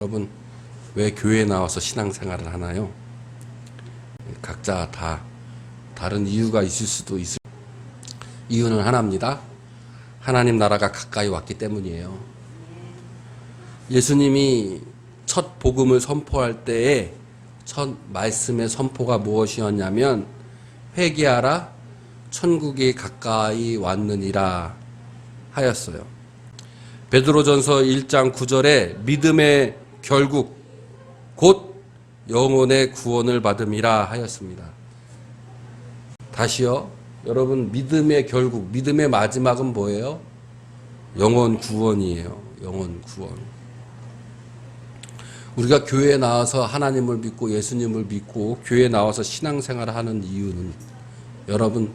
여러분, 왜 교회에 나와서 신앙생활을 하나요? 각자 다 다른 이유가 있을 수도 있을. 이유는 하나입니다. 하나님 나라가 가까이 왔기 때문이에요. 예수님이 첫 복음을 선포할 때에 첫 말씀의 선포가 무엇이었냐면 회개하라 천국이 가까이 왔느니라 하였어요. 베드로전서 1장 9절에 믿음의 결국 곧 영혼의 구원을 받음이라 하였습니다. 다시요. 여러분, 믿음의 결국, 믿음의 마지막은 뭐예요? 영혼 구원이에요. 영혼 구원. 우리가 교회에 나와서 하나님을 믿고 예수님을 믿고 교회에 나와서 신앙생활을 하는 이유는 여러분,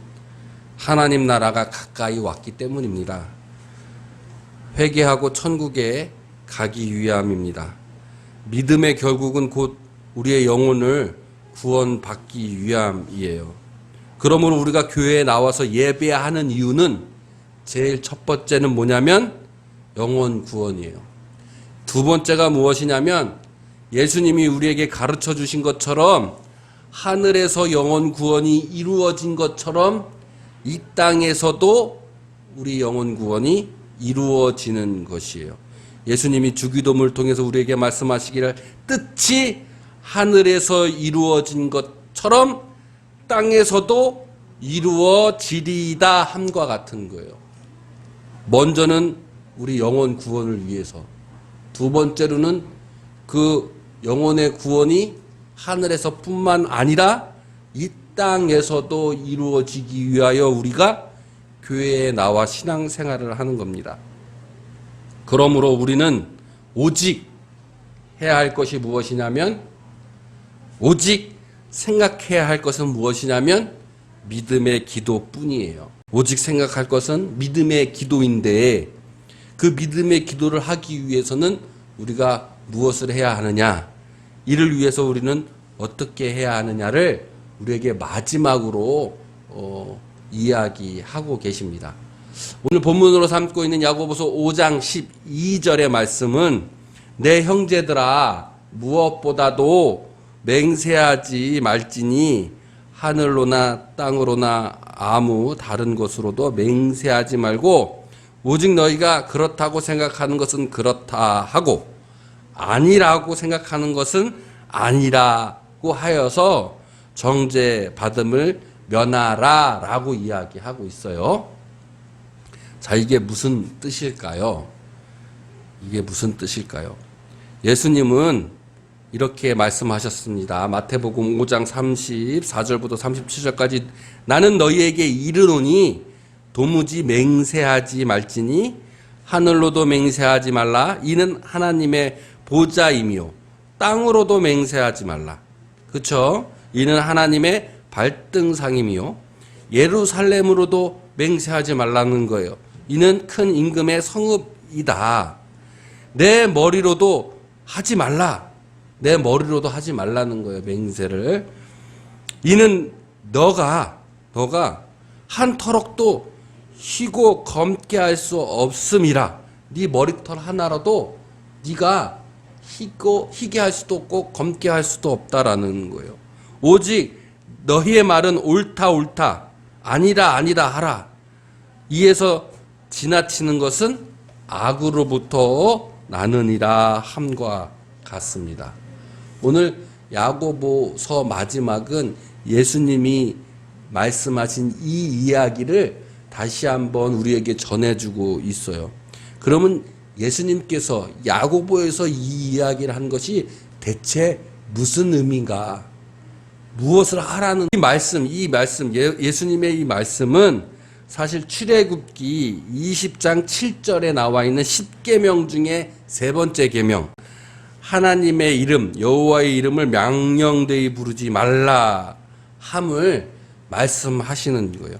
하나님 나라가 가까이 왔기 때문입니다. 회개하고 천국에 가기 위함입니다. 믿음의 결국은 곧 우리의 영혼을 구원받기 위함이에요. 그러므로 우리가 교회에 나와서 예배하는 이유는 제일 첫 번째는 뭐냐면 영혼 구원이에요. 두 번째가 무엇이냐면 예수님이 우리에게 가르쳐 주신 것처럼 하늘에서 영혼 구원이 이루어진 것처럼 이 땅에서도 우리 영혼 구원이 이루어지는 것이에요. 예수님이 주기도문을 통해서 우리에게 말씀하시기를 뜻이 하늘에서 이루어진 것처럼 땅에서도 이루어지리이다 함과 같은 거예요. 먼저는 우리 영혼 구원을 위해서, 두 번째로는 그 영혼의 구원이 하늘에서뿐만 아니라 이 땅에서도 이루어지기 위하여 우리가 교회에 나와 신앙생활을 하는 겁니다. 그러므로 우리는 오직 해야 할 것이 무엇이냐면, 오직 생각해야 할 것은 무엇이냐면 믿음의 기도뿐이에요. 오직 생각할 것은 믿음의 기도인데 그 믿음의 기도를 하기 위해서는 우리가 무엇을 해야 하느냐, 이를 위해서 우리는 어떻게 해야 하느냐를 우리에게 마지막으로 이야기하고 계십니다. 오늘 본문으로 삼고 있는 야고보서 5장 12절의 말씀은 내 형제들아 무엇보다도 맹세하지 말지니 하늘로나 땅으로나 아무 다른 것으로도 맹세하지 말고 오직 너희가 그렇다고 생각하는 것은 그렇다 하고 아니라고 생각하는 것은 아니라고 하여서 정죄 받음을 면하라 라고 이야기하고 있어요. 자, 이게 무슨 뜻일까요? 이게 무슨 뜻일까요? 예수님은 이렇게 말씀하셨습니다. 마태복음 5장 34절부터 37절까지 나는 너희에게 이르노니 도무지 맹세하지 말지니 하늘로도 맹세하지 말라. 이는 하나님의 보좌이며 땅으로도 맹세하지 말라. 그렇죠? 이는 하나님의 발등상이며 예루살렘으로도 맹세하지 말라는 거예요. 이는 큰 임금의 성읍이다. 내 머리로도 하지 말라. 내 머리로도 하지 말라는 거예요. 맹세를. 이는 너가 한 터럭도 희고 검게 할 수 없음이라. 네 머리털 하나라도 네가 희게 할 수도 없고 검게 할 수도 없다라는 거예요. 오직 너희의 말은 옳다 아니라 하라. 이에서 지나치는 것은 악으로부터 나느니라 함과 같습니다. 오늘 야고보서 마지막은 예수님이 말씀하신 이 이야기를 다시 한번 우리에게 전해주고 있어요. 그러면 예수님께서 야고보에서 이 이야기를 한 것이 대체 무슨 의미인가? 무엇을 하라는 이 말씀, 예수님의 이 말씀은 사실 출애굽기 20장 7절에 나와 있는 10계명 중에 세 번째 계명, 하나님의 이름, 여호와의 이름을 명령되이 부르지 말라 함을 말씀하시는 거예요.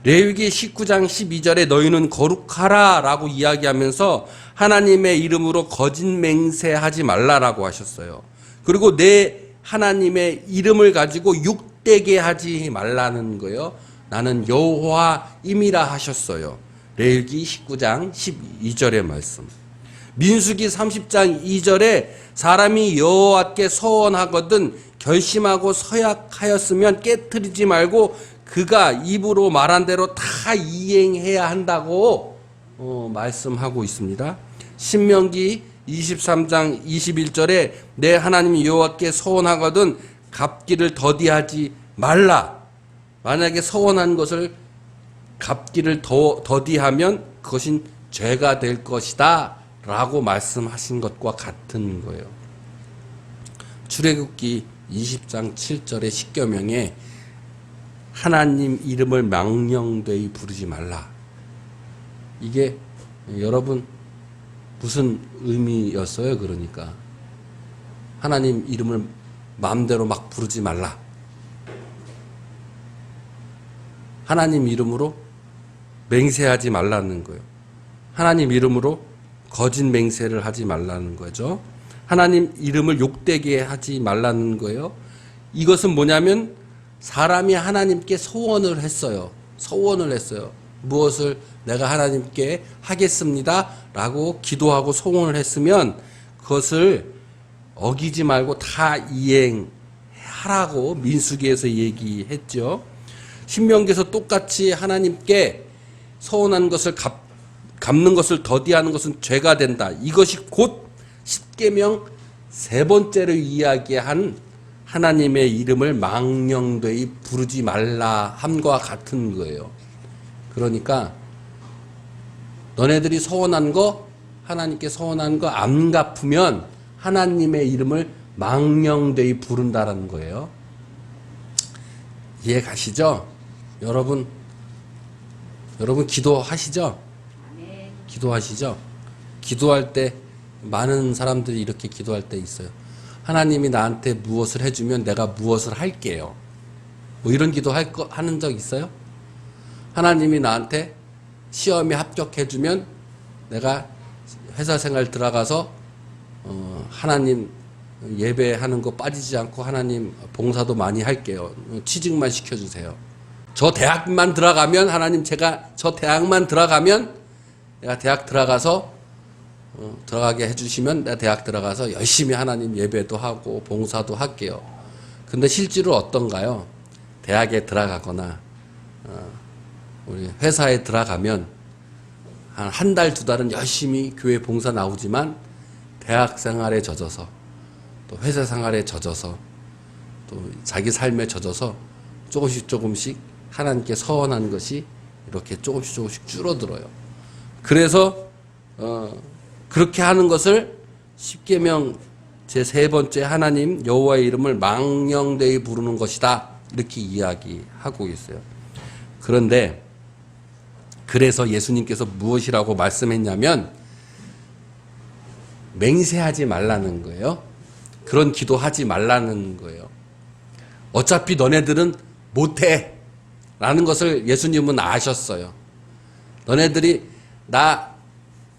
레위기 19장 12절에 너희는 거룩하라 라고 이야기하면서 하나님의 이름으로 거짓 맹세하지 말라라고 하셨어요. 그리고 내 하나님의 이름을 가지고 욕되게 하지 말라는 거예요. 나는 여호와임이라 하셨어요. 레위기 19장 12절의 말씀. 민수기 30장 2절에 사람이 여호와께 서원하거든 결심하고 서약하였으면 깨트리지 말고 그가 입으로 말한 대로 다 이행해야 한다고 말씀하고 있습니다. 신명기 23장 21절에 내 하나님 여호와께 서원하거든 갚기를 더디하지 말라. 만약에 서원한 것을 갚기를 더디하면 그것은 죄가 될 것이다 라고 말씀하신 것과 같은 거예요. 출애굽기 20장 7절의 십계명에 하나님 이름을 망령되이 부르지 말라. 이게 여러분 무슨 의미였어요? 그러니까 하나님 이름을 마음대로 막 부르지 말라. 하나님 이름으로 맹세하지 말라는 거예요. 하나님 이름으로 거짓 맹세를 하지 말라는 거죠. 하나님 이름을 욕되게 하지 말라는 거예요. 이것은 뭐냐면 사람이 하나님께 소원을 했어요. 소원을 했어요. 무엇을 내가 하나님께 하겠습니다 라고 기도하고 소원을 했으면 그것을 어기지 말고 다 이행하라고 민수기에서 얘기했죠. 신명기에서 똑같이 하나님께 서원한 것을 갚는 것을 더디하는 것은 죄가 된다. 이것이 곧 십계명 세 번째로 이야기한 하나님의 이름을 망령되이 부르지 말라 함과 같은 거예요. 그러니까 너네들이 서원한 거, 하나님께 서원한 거 안 갚으면 하나님의 이름을 망령되이 부른다라는 거예요. 이해 가시죠? 여러분 기도하시죠? 기도하시죠? 기도할 때 많은 사람들이 이렇게 기도할 때 있어요. 하나님이 나한테 무엇을 해주면 내가 무엇을 할게요. 뭐 이런 기도 하는 적 있어요? 하나님이 나한테 시험에 합격해주면 내가 회사 생활 들어가서 하나님 예배하는 거 빠지지 않고 하나님 봉사도 많이 할게요. 취직만 시켜주세요. 저 대학만 들어가면 하나님 제가 저 대학만 들어가면 내가 대학 들어가서 들어가게 해주시면 내가 대학 들어가서 열심히 하나님 예배도 하고 봉사도 할게요. 근데 실제로 어떤가요? 대학에 들어가거나 우리 회사에 들어가면 한 달, 두 달은 열심히 교회 봉사 나오지만 대학 생활에 젖어서 또 회사 생활에 젖어서 또 자기 삶에 젖어서 조금씩 하나님께 서원한 것이 이렇게 조금씩 줄어들어요. 그래서 그렇게 하는 것을 십계명 제 3번째 하나님 여호와의 이름을 망령되이 부르는 것이다 이렇게 이야기하고 있어요. 그런데 그래서 예수님께서 무엇이라고 말씀했냐면 맹세하지 말라는 거예요. 그런 기도하지 말라는 거예요. 어차피 너네들은 못해 라는 것을 예수님은 아셨어요. 너네들이 나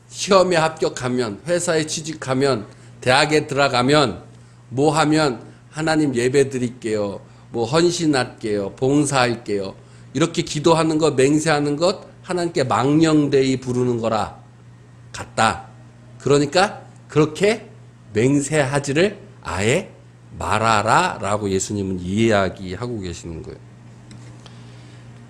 시험에 합격하면 회사에 취직하면 대학에 들어가면 뭐 하면 하나님 예배 드릴게요. 뭐 헌신할게요. 봉사할게요. 이렇게 기도하는 것 맹세하는 것 하나님께 망령되이 부르는 거라 같다. 그러니까 그렇게 맹세하지를 아예 말하라 라고 예수님은 이야기하고 계시는 거예요.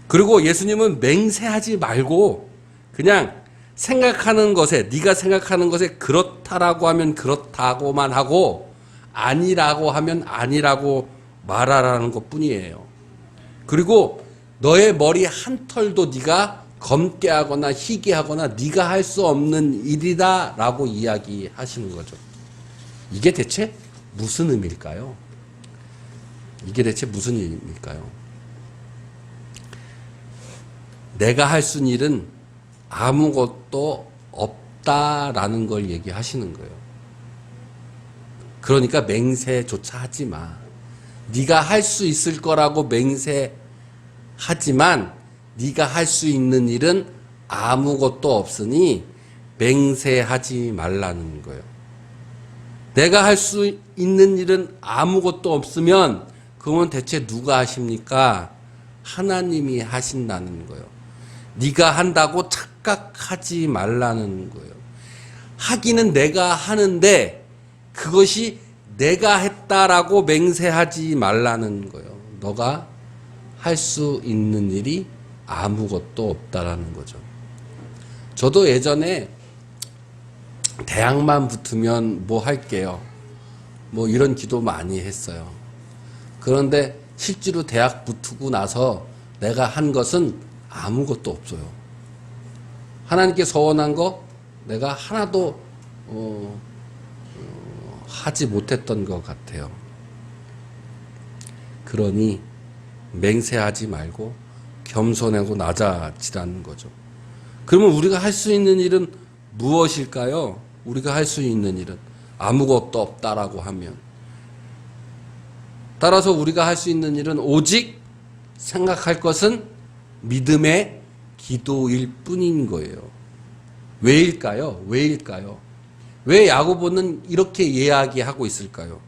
그리고 예수님은 맹세하지 말고 그냥 생각하는 것에 네가 생각하는 것에 그렇다라고 하면 그렇다고만 하고 아니라고 하면 아니라고 말하라는 것뿐이에요. 그리고 너의 머리 한 털도 네가 검게 하거나 희게 하거나 네가 할 수 없는 일이다 라고 이야기하시는 거죠. 이게 대체 무슨 의미일까요? 이게 대체 무슨 의미일까요? 내가 할 수 있는 일은 아무것도 없다라는 걸 얘기하시는 거예요. 그러니까 맹세조차 하지 마. 네가 할 수 있을 거라고 맹세하지만 네가 할 수 있는 일은 아무것도 없으니 맹세하지 말라는 거예요. 내가 할 수 있는 일은 아무것도 없으면 그건 대체 누가 하십니까? 하나님이 하신다는 거예요. 네가 한다고 착각하지 말라는 거예요. 하기는 내가 하는데 그것이 내가 했다라고 맹세하지 말라는 거예요. 너가 할 수 있는 일이 아무것도 없다라는 거죠. 저도 예전에 대학만 붙으면 뭐 할게요. 뭐 이런 기도 많이 했어요. 그런데 실제로 대학 붙고 나서 내가 한 것은 아무것도 없어요. 하나님께 서원한 거 내가 하나도 하지 못했던 것 같아요. 그러니 맹세하지 말고 겸손하고 낮아지라는 거죠. 그러면 우리가 할 수 있는 일은 무엇일까요? 우리가 할 수 있는 일은 아무것도 없다라고 하면, 따라서 우리가 할 수 있는 일은 오직 생각할 것은 믿음의 기도일 뿐인 거예요. 왜일까요? 왜 야고보는 이렇게 이야기하고 있을까요?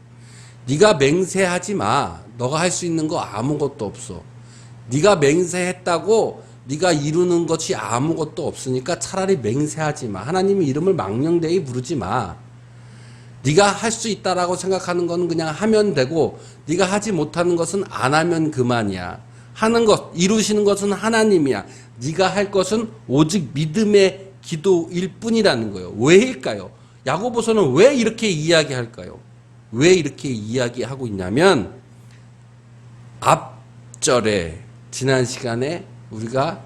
네가 맹세하지 마. 너가 할 수 있는 거 아무것도 없어. 네가 맹세했다고 네가 이루는 것이 아무것도 없으니까 차라리 맹세하지 마. 하나님의 이름을 망령되이 부르지 마. 네가 할 수 있다라고 생각하는 건 그냥 하면 되고, 네가 하지 못하는 것은 안 하면 그만이야. 하는 것, 이루시는 것은 하나님이야. 네가 할 것은 오직 믿음의 기도일 뿐이라는 거예요. 왜일까요? 야고보서는 왜 이렇게 이야기할까요? 왜 이렇게 이야기하고 있냐면, 앞절에 지난 시간에 우리가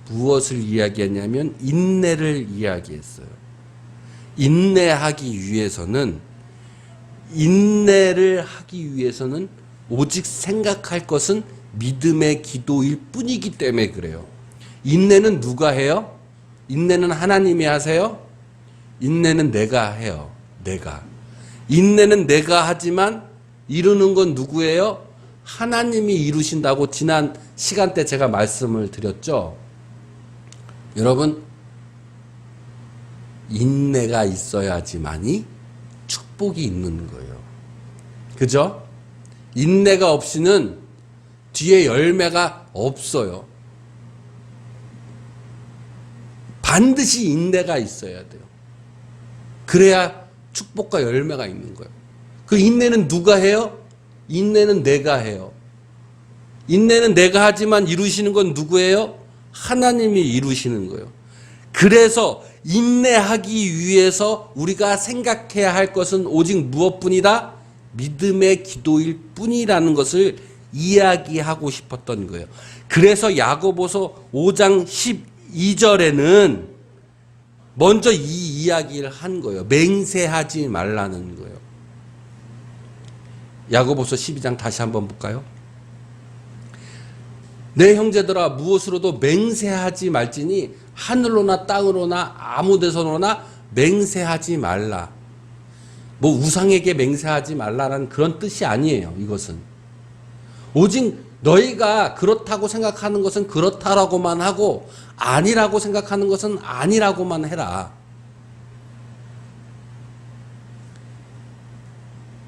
무엇을 이야기했냐면 인내를 이야기했어요. 인내를 하기 위해서는 오직 생각할 것은 믿음의 기도일 뿐이기 때문에 그래요. 인내는 누가 해요? 인내는 하나님이 하세요? 인내는 내가 해요. 인내는 내가 하지만 이루는 건 누구예요? 하나님이 이루신다고 지난 시간 때 제가 말씀을 드렸죠. 여러분, 인내가 있어야지만이 축복이 있는 거예요. 그죠? 인내가 없이는 뒤에 열매가 없어요. 반드시 인내가 있어야 돼요. 그래야 축복과 열매가 있는 거예요. 그 인내는 누가 해요? 인내는 내가 해요. 인내는 내가 하지만 이루시는 건 누구예요? 하나님이 이루시는 거예요. 그래서 인내하기 위해서 우리가 생각해야 할 것은 오직 무엇뿐이다? 믿음의 기도일 뿐이라는 것을 이야기하고 싶었던 거예요. 그래서 야고보서 5장 12절에는 먼저 이 이야기를 한 거예요. 맹세하지 말라는 거예요. 야고보서 12장 다시 한번 볼까요? 내 형제들아, 무엇으로도 맹세하지 말지니 하늘로나 땅으로나 아무 데서나 맹세하지 말라. 뭐 우상에게 맹세하지 말라라는 그런 뜻이 아니에요. 이것은 오직 너희가 그렇다고 생각하는 것은 그렇다라고만 하고 아니라고 생각하는 것은 아니라고만 해라.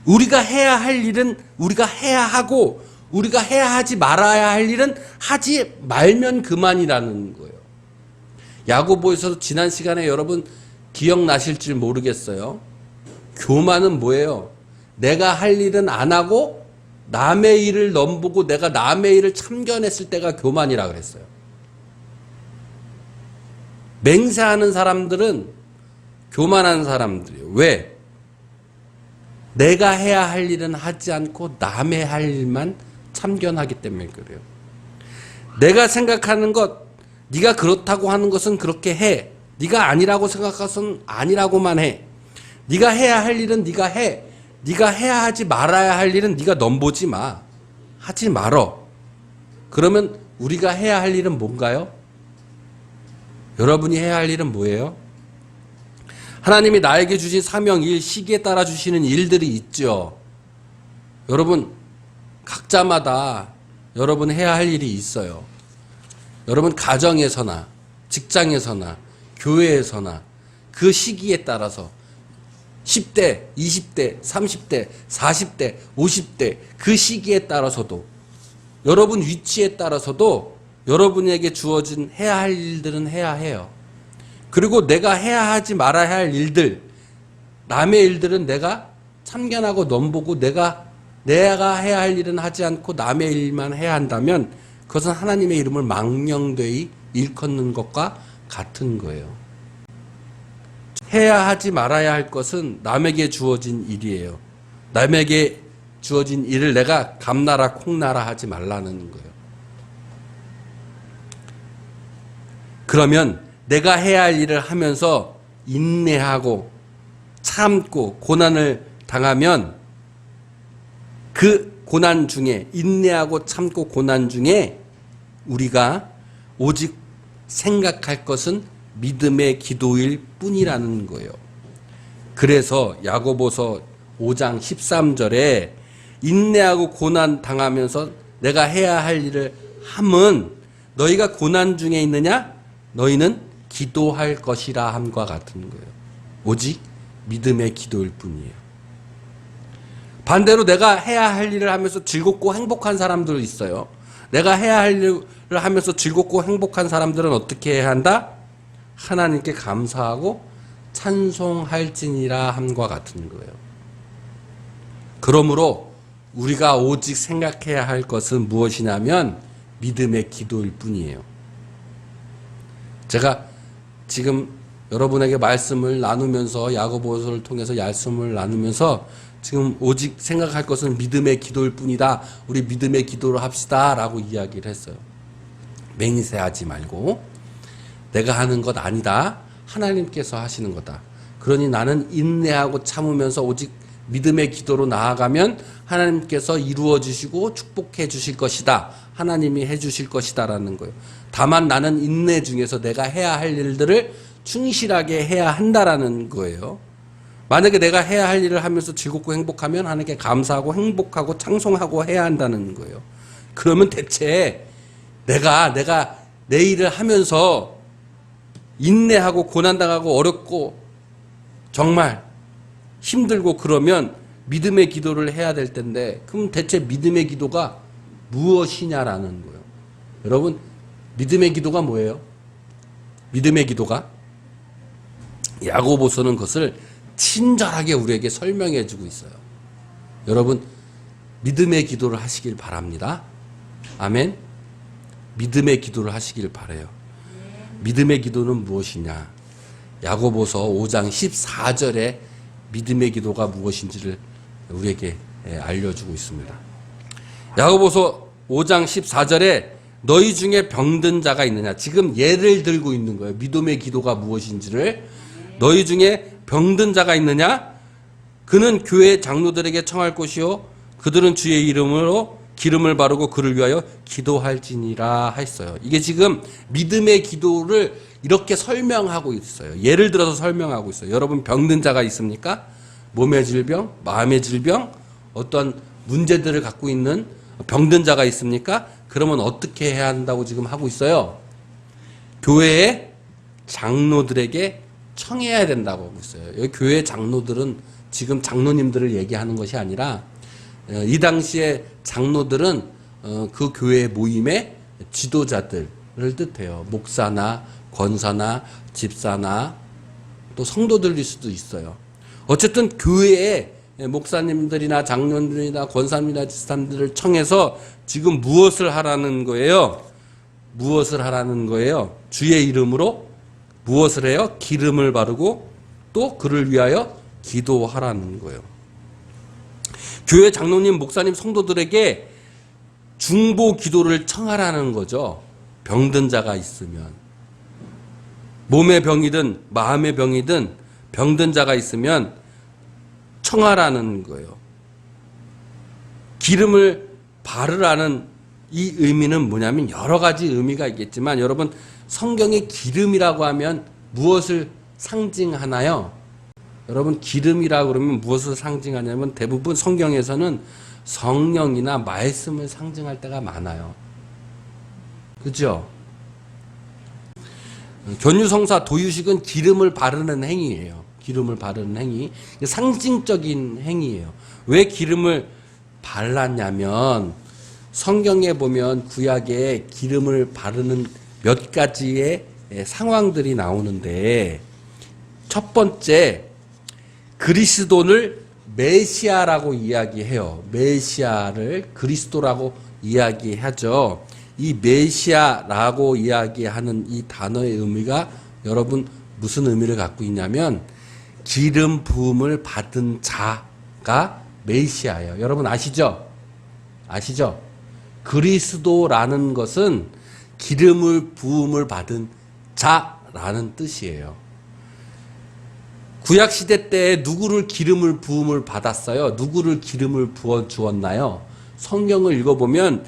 우리가 해야 할 일은 우리가 해야 하고, 우리가 해야 하지 말아야 할 일은 하지 말면 그만이라는 거예요. 야고보에서도 지난 시간에 여러분 기억나실지 모르겠어요. 교만은 뭐예요? 내가 할 일은 안 하고 남의 일을 넘보고 내가 남의 일을 참견했을 때가 교만이라 그랬어요. 맹세하는 사람들은 교만한 사람들이에요. 왜? 내가 해야 할 일은 하지 않고 남의 할 일만 참견하기 때문에 그래요. 내가 생각하는 것, 네가 그렇다고 하는 것은 그렇게 해. 네가 아니라고 생각해서는 아니라고만 해. 네가 해야 할 일은 네가 해. 네가 해야 하지 말아야 할 일은 네가 넘보지 마. 하지 말어. 그러면 우리가 해야 할 일은 뭔가요? 여러분이 해야 할 일은 뭐예요? 하나님이 나에게 주신 사명, 일, 시기에 따라 주시는 일들이 있죠. 여러분, 각자마다 여러분 해야 할 일이 있어요. 여러분 가정에서나 직장에서나 교회에서나 그 시기에 따라서 10대, 20대, 30대, 40대, 50대 그 시기에 따라서도 여러분 위치에 따라서도 여러분에게 주어진 해야 할 일들은 해야 해요. 그리고 내가 해야 하지 말아야 할 일들, 남의 일들은 내가 참견하고 넘보고 내가 해야 할 일은 하지 않고 남의 일만 해야 한다면 그것은 하나님의 이름을 망령되이 일컫는 것과 같은 거예요. 해야 하지 말아야 할 것은 남에게 주어진 일이에요. 남에게 주어진 일을 내가 감나라 콩나라 하지 말라는 거예요. 그러면 내가 해야 할 일을 하면서 인내하고 참고 고난을 당하면 그 고난 중에 인내하고 참고 고난 중에 우리가 오직 생각할 것은 믿음의 기도일 뿐이라는 거예요. 그래서 야고보서 5장 13절에 인내하고 고난 당하면서 내가 해야 할 일을 함은 너희가 고난 중에 있느냐? 너희는 기도할 것이라 함과 같은 거예요. 오직 믿음의 기도일 뿐이에요. 반대로 내가 해야 할 일을 하면서 즐겁고 행복한 사람들 있어요. 내가 해야 할 일을 하면서 즐겁고 행복한 사람들은 어떻게 해야 한다? 하나님께 감사하고 찬송할지니라 함과 같은 거예요. 그러므로 우리가 오직 생각해야 할 것은 무엇이냐면 믿음의 기도일 뿐이에요. 제가 지금 여러분에게 말씀을 나누면서 야고보서를 통해서 말씀을 나누면서 지금 오직 생각할 것은 믿음의 기도일 뿐이다. 우리 믿음의 기도를 합시다 라고 이야기를 했어요. 맹세 하지 말고 내가 하는 것 아니다. 하나님께서 하시는 거다. 그러니 나는 인내하고 참으면서 오직 믿음의 기도로 나아가면 하나님께서 이루어 주시고 축복해 주실 것이다. 하나님이 해 주실 것이다 라는 거예요. 다만 나는 인내 중에서 내가 해야 할 일들을 충실하게 해야 한다라는 거예요. 만약에 내가 해야 할 일을 하면서 즐겁고 행복하면 하나님께 감사하고 행복하고 찬송하고 해야 한다는 거예요. 그러면 대체 내가 내 일을 하면서 인내하고 고난당하고 어렵고 정말 힘들고 그러면 믿음의 기도를 해야 될 텐데 그럼 대체 믿음의 기도가 무엇이냐라는 거예요. 여러분 믿음의 기도가 뭐예요? 믿음의 기도가 야고보서는 그것을 친절하게 우리에게 설명해 주고 있어요. 여러분 믿음의 기도를 하시길 바랍니다. 아멘. 믿음의 기도를 하시길 바라요. 믿음의 기도는 무엇이냐? 야고보서 5장 14절에 믿음의 기도가 무엇인지를 우리에게 알려주고 있습니다. 야고보서 5장 14절에 너희 중에 병든 자가 있느냐? 지금 예를 들고 있는 거예요. 믿음의 기도가 무엇인지를. 너희 중에 병든 자가 있느냐? 그는 교회 장로들에게 청할 것이요 그들은 주의 이름으로 기름을 바르고 그를 위하여 기도할지니라 했어요. 이게 지금 믿음의 기도를 이렇게 설명하고 있어요. 예를 들어서 설명하고 있어요. 여러분 병든 자가 있습니까? 몸의 질병, 마음의 질병, 어떤 문제들을 갖고 있는 병든 자가 있습니까? 그러면 어떻게 해야 한다고 지금 하고 있어요? 교회의 장로들에게 청해야 된다고 하고 있어요. 여기 교회 장로들은 지금 장로님들을 얘기하는 것이 아니라 이 당시에 장로들은 그 교회 모임의 지도자들을 뜻해요. 목사나 권사나 집사나 또 성도들일 수도 있어요. 어쨌든 교회의 목사님들이나 장로들이나 권사님이나 집사님들을 청해서 지금 무엇을 하라는 거예요? 무엇을 하라는 거예요? 주의 이름으로 무엇을 해요? 기름을 바르고 또 그를 위하여 기도하라는 거예요. 교회 장로님, 목사님, 성도들에게 중보 기도를 청하라는 거죠. 병든 자가 있으면. 몸의 병이든 마음의 병이든 병든 자가 있으면 청하라는 거예요. 기름을 바르라는 이 의미는 뭐냐면 여러 가지 의미가 있겠지만 여러분 성경의 기름이라고 하면 무엇을 상징하나요? 여러분 기름이라고 그러면 무엇을 상징하냐면 대부분 성경에서는 성령이나 말씀을 상징할 때가 많아요. 그죠? 견유성사 도유식은 기름을 바르는 행위예요. 기름을 바르는 행위. 상징적인 행위예요. 왜 기름을 발랐냐면 성경에 보면 구약에 기름을 바르는 몇 가지의 상황들이 나오는데 첫 번째 그리스도를 메시아라고 이야기해요. 메시아를 그리스도라고 이야기하죠. 이 메시아라고 이야기하는 이 단어의 의미가 여러분 무슨 의미를 갖고 있냐면 기름 부음을 받은 자가 메시아예요. 여러분 아시죠? 아시죠? 그리스도라는 것은 기름을 부음을 받은 자라는 뜻이에요. 구약시대 때 누구를 기름을 부음을 받았어요? 누구를 기름을 부어 주었나요? 성경을 읽어보면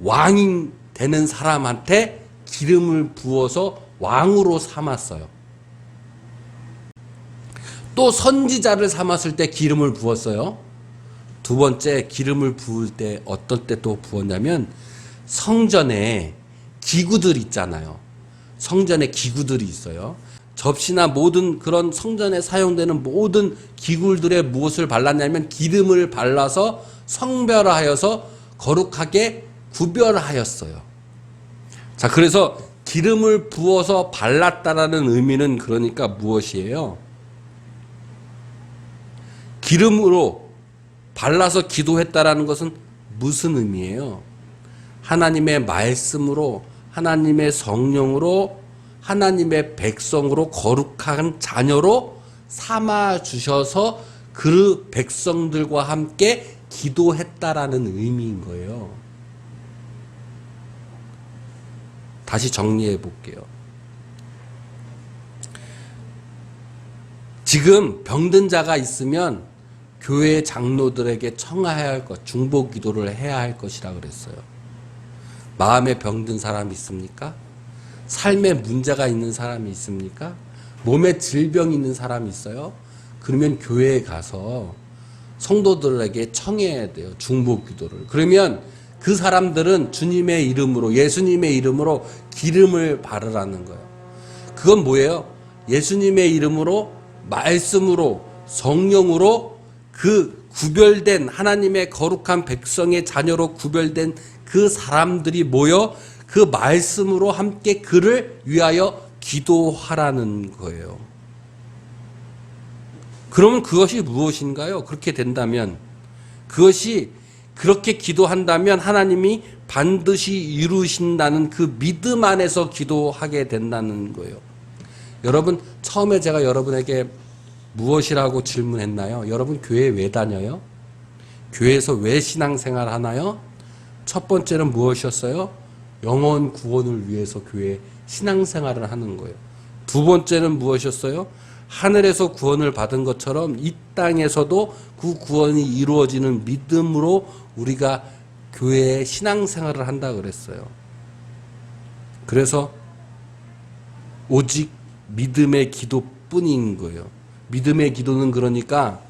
왕이 되는 사람한테 기름을 부어서 왕으로 삼았어요. 또 선지자를 삼았을 때 기름을 부었어요. 두 번째 기름을 부을 때 어떨 때 또 부었냐면 성전에 기구들 있잖아요. 성전에 기구들이 있어요. 접시나 모든 그런 성전에 사용되는 모든 기구들에 무엇을 발랐냐면 기름을 발라서 성별하여서 거룩하게 구별하였어요. 자, 그래서 기름을 부어서 발랐다라는 의미는 그러니까 무엇이에요? 기름으로 발라서 기도했다라는 것은 무슨 의미예요? 하나님의 말씀으로, 하나님의 성령으로, 하나님의 백성으로 거룩한 자녀로 삼아 주셔서 그 백성들과 함께 기도했다라는 의미인 거예요. 다시 정리해 볼게요. 지금 병든 자가 있으면 교회 장로들에게 청해야 할 것, 중보 기도를 해야 할 것이라 그랬어요. 마음에 병든 사람이 있습니까? 삶에 문제가 있는 사람이 있습니까? 몸에 질병이 있는 사람이 있어요? 그러면 교회에 가서 성도들에게 청해야 돼요. 중보 기도를. 그러면 그 사람들은 주님의 이름으로, 예수님의 이름으로 기름을 바르라는 거예요. 그건 뭐예요? 예수님의 이름으로, 말씀으로, 성령으로 그 구별된 하나님의 거룩한 백성의 자녀로 구별된 그 사람들이 모여 그 말씀으로 함께 그를 위하여 기도하라는 거예요. 그러면 그것이 무엇인가요? 그렇게 된다면, 그것이 그렇게 기도한다면 하나님이 반드시 이루신다는 그 믿음 안에서 기도하게 된다는 거예요. 여러분, 처음에 제가 여러분에게 무엇이라고 질문했나요? 여러분 교회 왜 다녀요? 교회에서 왜 신앙생활 하나요? 첫 번째는 무엇이었어요? 영혼 구원을 위해서 교회 신앙생활을 하는 거예요. 두 번째는 무엇이었어요? 하늘에서 구원을 받은 것처럼 이 땅에서도 그 구원이 이루어지는 믿음으로 우리가 교회에 신앙생활을 한다 그랬어요. 그래서 오직 믿음의 기도뿐인 거예요. 믿음의 기도는 그러니까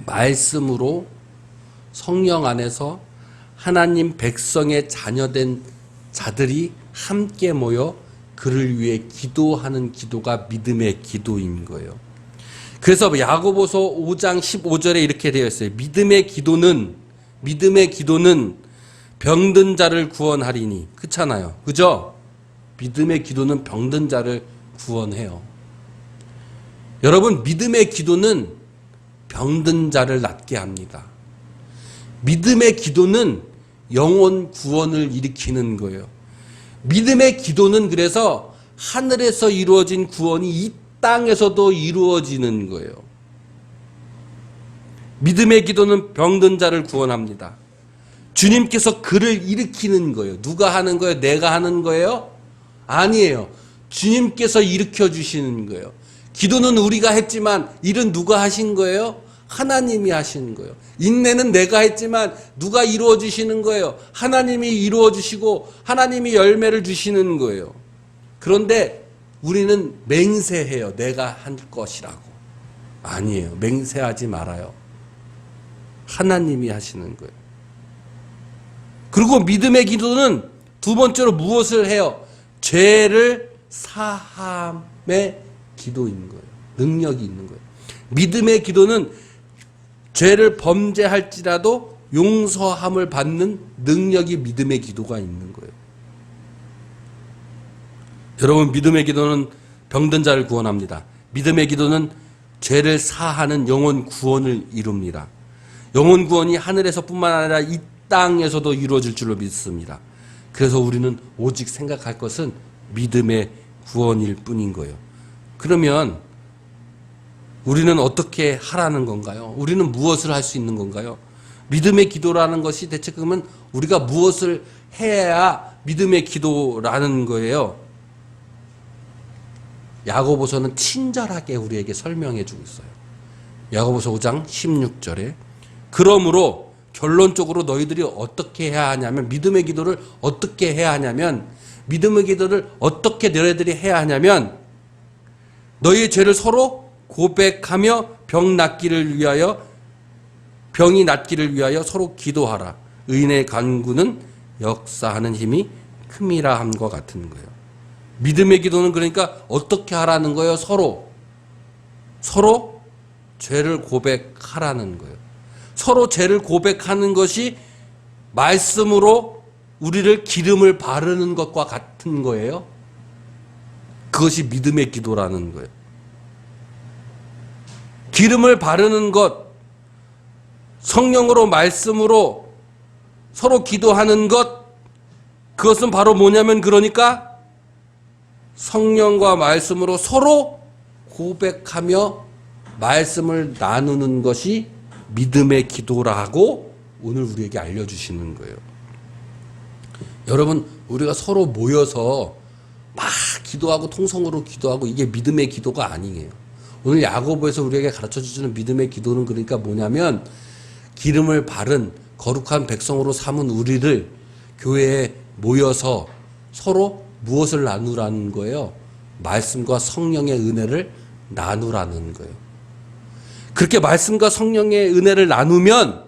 말씀으로 성령 안에서 하나님 백성의 자녀된 자들이 함께 모여 그를 위해 기도하는 기도가 믿음의 기도인 거예요. 그래서 야고보서 5장 15절에 이렇게 되어 있어요. 믿음의 기도는 병든 자를 구원하리니. 그렇잖아요. 그죠? 믿음의 기도는 병든 자를 구원해요. 여러분, 믿음의 기도는 병든 자를 낫게 합니다. 믿음의 기도는 영혼 구원을 일으키는 거예요. 믿음의 기도는 그래서 하늘에서 이루어진 구원이 이 땅에서도 이루어지는 거예요. 믿음의 기도는 병든 자를 구원합니다. 주님께서 그를 일으키는 거예요. 누가 하는 거예요? 내가 하는 거예요? 아니에요. 주님께서 일으켜 주시는 거예요. 기도는 우리가 했지만 일은 누가 하신 거예요? 하나님이 하시는 거예요. 인내는 내가 했지만 누가 이루어 주시는 거예요? 하나님이 이루어 주시고 하나님이 열매를 주시는 거예요. 그런데 우리는 맹세해요. 내가 한 것이라고. 아니에요. 맹세하지 말아요. 하나님이 하시는 거예요. 그리고 믿음의 기도는 두 번째로 무엇을 해요? 죄를 사함의 기도인 거예요. 능력이 있는 거예요. 믿음의 기도는 죄를 범죄할지라도 용서함을 받는 능력이 믿음의 기도가 있는 거예요. 여러분, 믿음의 기도는 병든 자를 구원합니다. 믿음의 기도는 죄를 사하는 영혼 구원을 이룹니다. 영혼 구원이 하늘에서뿐만 아니라 이 땅에서도 이루어질 줄로 믿습니다. 그래서 우리는 오직 생각할 것은 믿음의 구원일 뿐인 거예요. 그러면 우리는 어떻게 하라는 건가요? 우리는 무엇을 할 수 있는 건가요? 믿음의 기도라는 것이 대체 그러면 우리가 무엇을 해야 믿음의 기도라는 거예요? 야고보서는 친절하게 우리에게 설명해 주고 있어요. 야고보서 5장 16절에 그러므로 결론적으로 너희들이 어떻게 해야 하냐면 믿음의 기도를 어떻게 해야 하냐면 믿음의 기도를 어떻게 너희들이 해야 하냐면 너희의 죄를 서로 고백하며 병이 낫기를 위하여 서로 기도하라. 의인의 간구는 역사하는 힘이 큼이라 함과 같은 거예요. 믿음의 기도는 그러니까 어떻게 하라는 거예요? 서로 죄를 고백하라는 거예요. 서로 죄를 고백하는 것이 말씀으로 우리를 기름을 바르는 것과 같은 거예요. 그것이 믿음의 기도라는 거예요. 기름을 바르는 것, 성령으로 말씀으로 서로 기도하는 것, 그것은 바로 뭐냐면 그러니까 성령과 말씀으로 서로 고백하며 말씀을 나누는 것이 믿음의 기도라고 오늘 우리에게 알려주시는 거예요. 여러분, 우리가 서로 모여서 막 기도하고 통성으로 기도하고 이게 믿음의 기도가 아니에요. 오늘 야고보에서 우리에게 가르쳐주시는 믿음의 기도는 그러니까 뭐냐면 기름을 바른 거룩한 백성으로 삼은 우리를 교회에 모여서 서로 무엇을 나누라는 거예요? 말씀과 성령의 은혜를 나누라는 거예요. 그렇게 말씀과 성령의 은혜를 나누면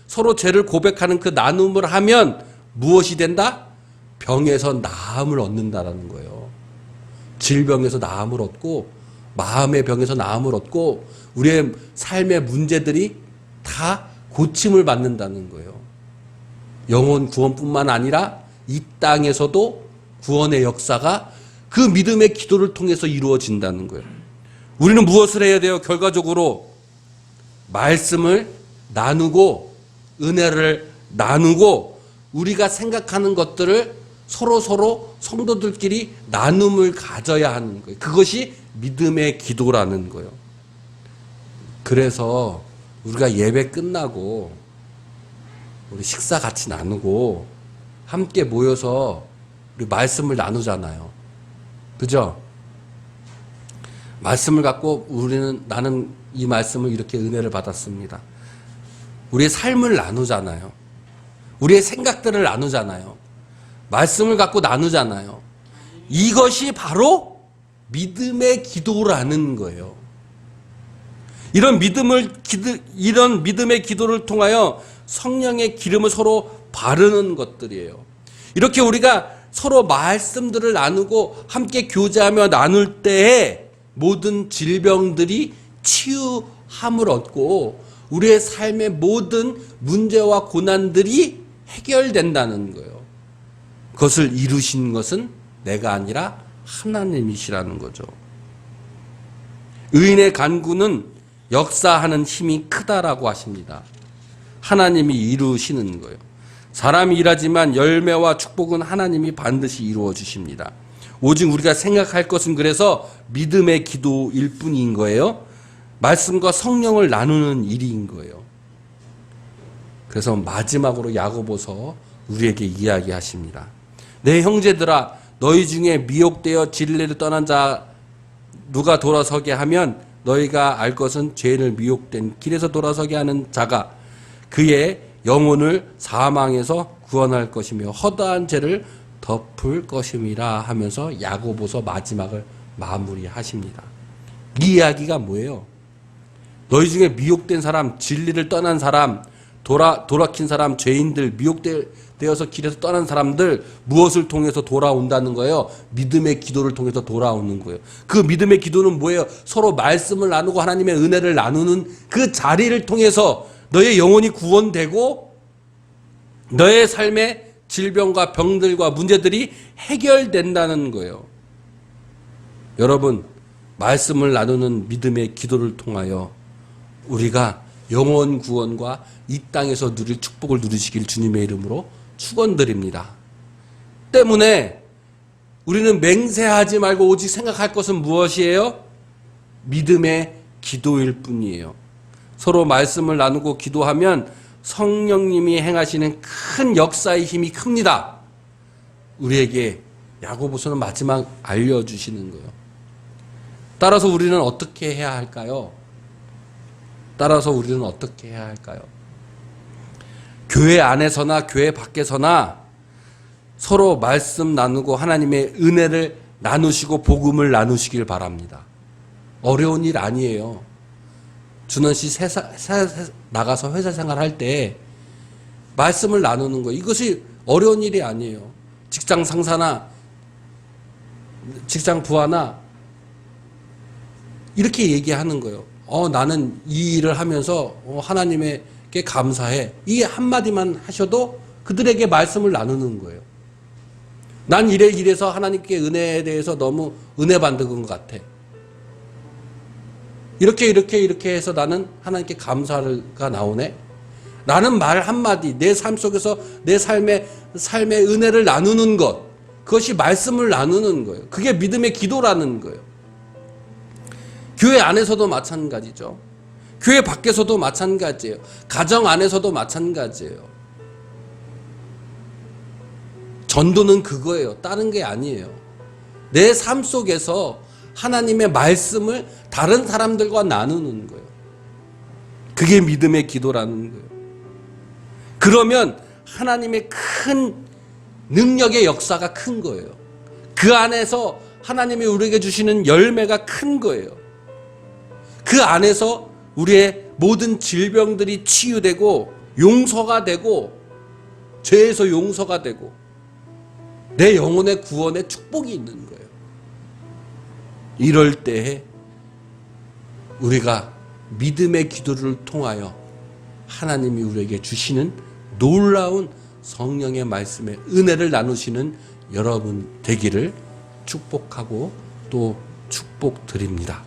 서로 죄를 고백하는 그 나눔을 하면 무엇이 된다? 병에서 나음을 얻는다라는 거예요. 질병에서 나음을 얻고 마음의 병에서 나음을 얻고 우리의 삶의 문제들이 다 고침을 받는다는 거예요. 영혼 구원뿐만 아니라 이 땅에서도 구원의 역사가 그 믿음의 기도를 통해서 이루어진다는 거예요. 우리는 무엇을 해야 돼요? 결과적으로 말씀을 나누고 은혜를 나누고 우리가 생각하는 것들을 서로 성도들끼리 나눔을 가져야 하는 거예요. 그것이 믿음의 기도라는 거예요. 그래서 우리가 예배 끝나고 우리 식사 같이 나누고 함께 모여서 우리 말씀을 나누잖아요. 그죠? 말씀을 갖고 나는 이 말씀을 이렇게 은혜를 받았습니다. 우리의 삶을 나누잖아요. 우리의 생각들을 나누잖아요. 말씀을 갖고 나누잖아요. 이것이 바로 믿음의 기도라는 거예요. 이런 믿음의 기도를 통하여 성령의 기름을 서로 바르는 것들이에요. 이렇게 우리가 서로 말씀들을 나누고 함께 교제하며 나눌 때에 모든 질병들이 치유함을 얻고 우리의 삶의 모든 문제와 고난들이 해결된다는 거예요. 그것을 이루신 것은 내가 아니라 하나님이시라는 거죠. 의인의 간구는 역사하는 힘이 크다라고 하십니다. 하나님이 이루시는 거예요. 사람이 일하지만 열매와 축복은 하나님이 반드시 이루어 주십니다. 오직 우리가 생각할 것은 그래서 믿음의 기도일 뿐인 거예요. 말씀과 성령을 나누는 일인 거예요. 그래서 마지막으로 야고보서 우리에게 이야기하십니다. 내 형제들아 너희 중에 미혹되어 진리를 떠난 자 누가 돌아서게 하면 너희가 알 것은 죄를 미혹된 길에서 돌아서게 하는 자가 그의 영혼을 사망에서 구원할 것이며 허다한 죄를 덮을 것임이라 하면서 야고보서 마지막을 마무리하십니다. 이 이야기가 뭐예요? 너희 중에 미혹된 사람, 진리를 떠난 사람, 돌아킨 사람, 죄인들, 미혹되어서 길에서 떠난 사람들 무엇을 통해서 돌아온다는 거예요? 믿음의 기도를 통해서 돌아오는 거예요. 그 믿음의 기도는 뭐예요? 서로 말씀을 나누고 하나님의 은혜를 나누는 그 자리를 통해서 너의 영혼이 구원되고 너의 삶의 질병과 병들과 문제들이 해결된다는 거예요. 여러분, 말씀을 나누는 믿음의 기도를 통하여 우리가 영원 구원과 이 땅에서 누릴 축복을 누리시길 주님의 이름으로 축원드립니다. 때문에 우리는 맹세하지 말고 오직 생각할 것은 무엇이에요? 믿음의 기도일 뿐이에요. 서로 말씀을 나누고 기도하면 성령님이 행하시는 큰 역사의 힘이 큽니다. 우리에게 야고보서는 마지막 알려주시는 거예요. 따라서 우리는 어떻게 해야 할까요? 교회 안에서나 교회 밖에서나 서로 말씀 나누고 하나님의 은혜를 나누시고 복음을 나누시길 바랍니다. 어려운 일 아니에요. 준원 씨 나가서 회사 생활할 때 말씀을 나누는 거예요. 이것이 어려운 일이 아니에요. 직장 상사나 직장 부하나 이렇게 얘기하는 거예요. 나는 이 일을 하면서 하나님께 감사해. 이 한마디만 하셔도 그들에게 말씀을 나누는 거예요. 난 이래서 하나님께 은혜에 대해서 너무 은혜 받은 것 같아. 이렇게 해서 나는 하나님께 감사가 나오네. 나는 말 한마디, 내 삶 속에서 내 삶의 은혜를 나누는 것, 그것이 말씀을 나누는 거예요. 그게 믿음의 기도라는 거예요. 교회 안에서도 마찬가지죠. 교회 밖에서도 마찬가지예요. 가정 안에서도 마찬가지예요. 전도는 그거예요. 다른 게 아니에요. 내 삶 속에서 하나님의 말씀을 다른 사람들과 나누는 거예요. 그게 믿음의 기도라는 거예요. 그러면 하나님의 큰 능력의 역사가 큰 거예요. 그 안에서 하나님이 우리에게 주시는 열매가 큰 거예요. 그 안에서 우리의 모든 질병들이 치유되고 용서가 되고 죄에서 용서가 되고 내 영혼의 구원의 축복이 있는 거예요. 이럴 때에 우리가 믿음의 기도를 통하여 하나님이 우리에게 주시는 놀라운 성령의 말씀의 은혜를 나누시는 여러분 되기를 축복하고 또 축복드립니다.